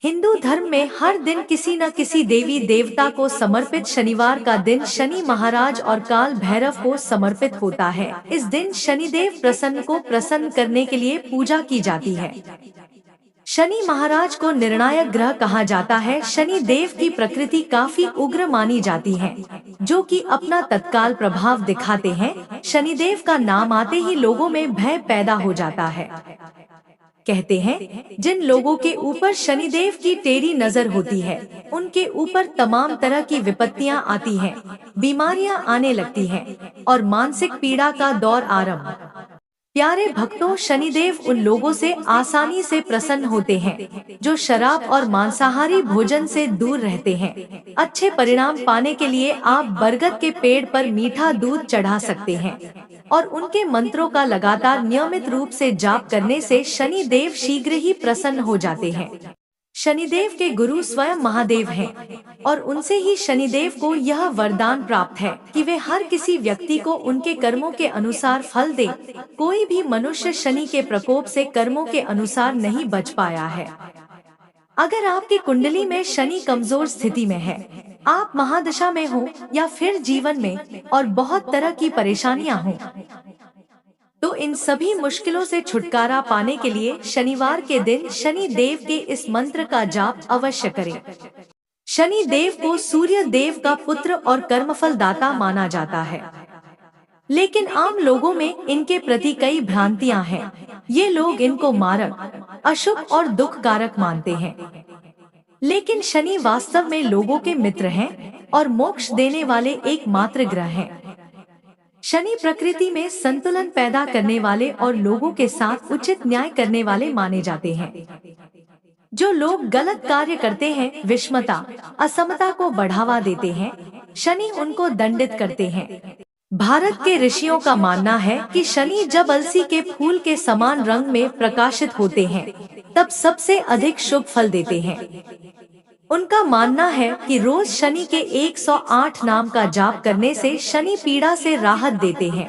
हिंदू धर्म में हर दिन किसी न किसी देवी देवता को समर्पित शनिवार का दिन शनि महाराज और काल भैरव को समर्पित होता है। इस दिन शनिदेव प्रसन्न को प्रसन्न करने के लिए पूजा की जाती है। शनि महाराज को निर्णायक ग्रह कहा जाता है। शनि देव की प्रकृति काफी उग्र मानी जाती है, जो कि अपना तत्काल प्रभाव दिखाते हैं। शनिदेव का नाम आते ही लोगों में भय पैदा हो जाता है। कहते हैं जिन लोगों के ऊपर शनिदेव की टेढ़ी नजर होती है, उनके ऊपर तमाम तरह की विपत्तियां आती हैं, बीमारियां आने लगती हैं और मानसिक पीड़ा का दौर आरंभ। प्यारे भक्तों, शनिदेव उन लोगों से आसानी से प्रसन्न होते हैं जो शराब और मांसाहारी भोजन से दूर रहते हैं। अच्छे परिणाम पाने के लिए आप बरगद के पेड़ पर मीठा दूध चढ़ा सकते हैं और उनके मंत्रों का लगातार नियमित रूप से जाप करने से शनि देव शीघ्र ही प्रसन्न हो जाते हैं। शनिदेव के गुरु स्वयं महादेव हैं और उनसे ही शनिदेव को यह वरदान प्राप्त है कि वे हर किसी व्यक्ति को उनके कर्मों के अनुसार फल दें। कोई भी मनुष्य शनि के प्रकोप से कर्मों के अनुसार नहीं बच पाया है। अगर आपकी कुंडली में शनि कमजोर स्थिति में है, आप महादशा में हो या फिर जीवन में और बहुत तरह की परेशानियां हों, तो इन सभी मुश्किलों से छुटकारा पाने के लिए शनिवार के दिन शनि देव के इस मंत्र का जाप अवश्य करें। शनि देव को सूर्य देव का पुत्र और कर्मफल दाता माना जाता है, लेकिन आम लोगों में इनके प्रति कई भ्रांतियां हैं। ये लोग इनको मारक, अशुभ और दुख कारक मानते हैं, लेकिन शनि वास्तव में लोगों के मित्र हैं और मोक्ष देने वाले एकमात्र ग्रह हैं। शनि प्रकृति में संतुलन पैदा करने वाले और लोगों के साथ उचित न्याय करने वाले माने जाते हैं। जो लोग गलत कार्य करते हैं, विषमता, असमता को बढ़ावा देते हैं, शनि उनको दंडित करते हैं। भारत के ऋषियों का मानना है कि शनि जब अलसी के फूल के समान रंग में प्रकाशित होते हैं, तब सबसे अधिक शुभ फल देते हैं। उनका मानना है कि रोज शनि के 108 नाम का जाप करने से शनि पीड़ा से राहत देते हैं।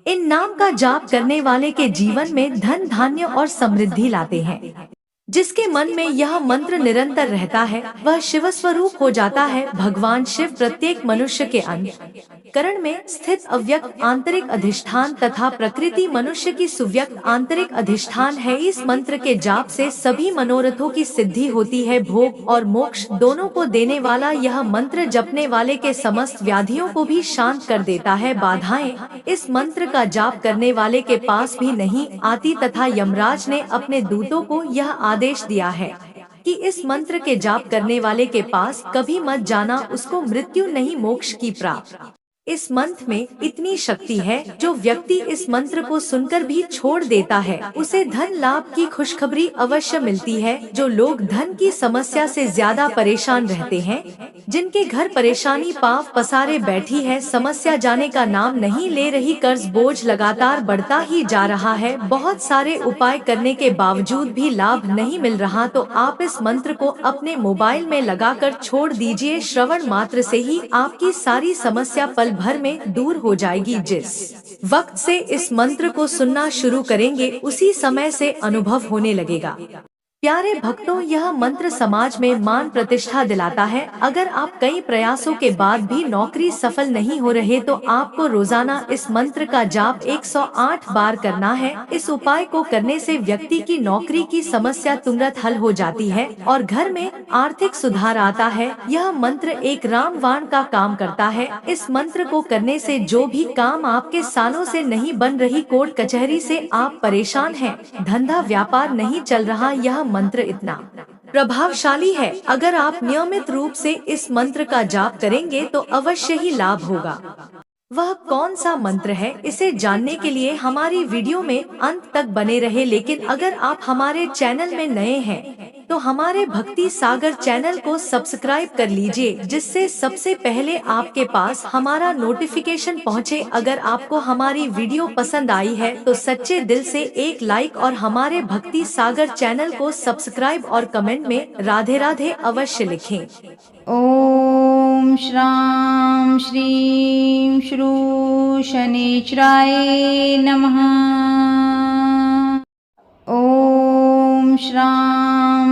इन नाम का जाप करने वाले के जीवन में धन, धान्य और समृद्धि लाते हैं। जिसके मन में यह मंत्र निरंतर रहता है, वह शिव स्वरूप हो जाता है। भगवान शिव प्रत्येक मनुष्य के अंतःकरण में स्थित अव्यक्त आंतरिक अधिष्ठान तथा प्रकृति मनुष्य की सुव्यक्त आंतरिक अधिष्ठान है। इस मंत्र के जाप से सभी मनोरथों की सिद्धि होती है। भोग और मोक्ष दोनों को देने वाला यह मंत्र जपने वाले के समस्त व्याधियों को भी शांत कर देता है। बाधाएं इस मंत्र का जाप करने वाले के पास भी नहीं आती तथा यमराज ने अपने दूतों को यह आदेश दिया है कि इस मंत्र के जाप करने वाले के पास कभी मत जाना, उसको मृत्यु नहीं मोक्ष की प्राप्त। इस मंत्र में इतनी शक्ति है, जो व्यक्ति इस मंत्र को सुनकर भी छोड़ देता है, उसे धन लाभ की खुशखबरी अवश्य मिलती है। जो लोग धन की समस्या से ज्यादा परेशान रहते हैं, जिनके घर परेशानी पाव पसारे बैठी है, समस्या जाने का नाम नहीं ले रही, कर्ज बोझ लगातार बढ़ता ही जा रहा है, बहुत सारे उपाय करने के बावजूद भी लाभ नहीं मिल रहा, तो आप इस मंत्र को अपने मोबाइल में लगाकर छोड़ दीजिए। श्रवण मात्र से ही आपकी सारी समस्या पल भर में दूर हो जाएगी। जिस वक्त से इस मंत्र को सुनना शुरू करेंगे, उसी समय से अनुभव होने लगेगा। प्यारे भक्तों, यह मंत्र समाज में मान प्रतिष्ठा दिलाता है। अगर आप कई प्रयासों के बाद भी नौकरी सफल नहीं हो रहे, तो आपको रोजाना इस मंत्र का जाप 108 बार करना है। इस उपाय को करने से व्यक्ति की नौकरी की समस्या तुरंत हल हो जाती है और घर में आर्थिक सुधार आता है। यह मंत्र एक रामबाण का काम करता है। इस मंत्र को करने से जो भी काम आपके सालों से नहीं बन रही, कोर्ट कचहरी से आप परेशान हैं, धंधा व्यापार नहीं चल रहा, यह मंत्र इतना प्रभावशाली है। अगर आप नियमित रूप से इस मंत्र का जाप करेंगे तो अवश्य ही लाभ होगा। वह कौन सा मंत्र है, इसे जानने के लिए हमारी वीडियो में अंत तक बने रहे। लेकिन अगर आप हमारे चैनल में नए हैं, तो हमारे भक्ति सागर चैनल को सब्सक्राइब कर लीजिए, जिससे सबसे पहले आपके पास हमारा नोटिफिकेशन पहुंचे। अगर आपको हमारी वीडियो पसंद आई है तो सच्चे दिल से एक लाइक और हमारे भक्ति सागर चैनल को सब्सक्राइब और कमेंट में राधे राधे अवश्य लिखें। ओम श्रां श्रीं श्रू शनिश्चराय नमः। ओम श्रां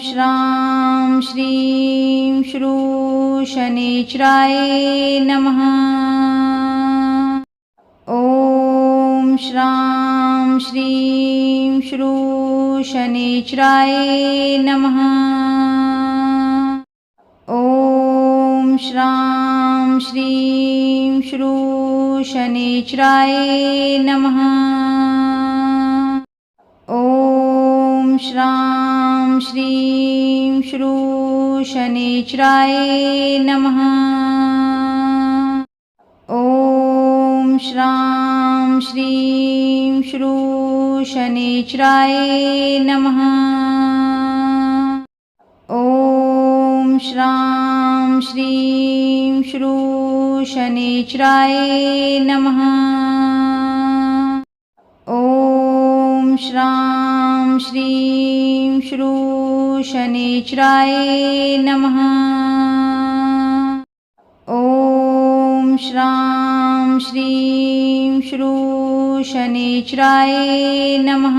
श्रां श्रीं श्रू शनैश्चराय नमः। ॐ श्रां श्रीं श्रू शनैश्चराय नमः। ॐ श्रां श्रीं श्रू शनैश्चराय नमः। ॐ श्रां श्रीं श्रू शनैश्चराय नमः। ॐ श्रां श्रीं श्रू शनैश्चराय नमः। ॐ श्रां श्रीं श्रू शनैश्चराय नमः। ॐ श्रां श्रीं श्रू शनैश्चराय नमः। ॐ श्रां श्रीं श्रू शनैश्चराय नमः।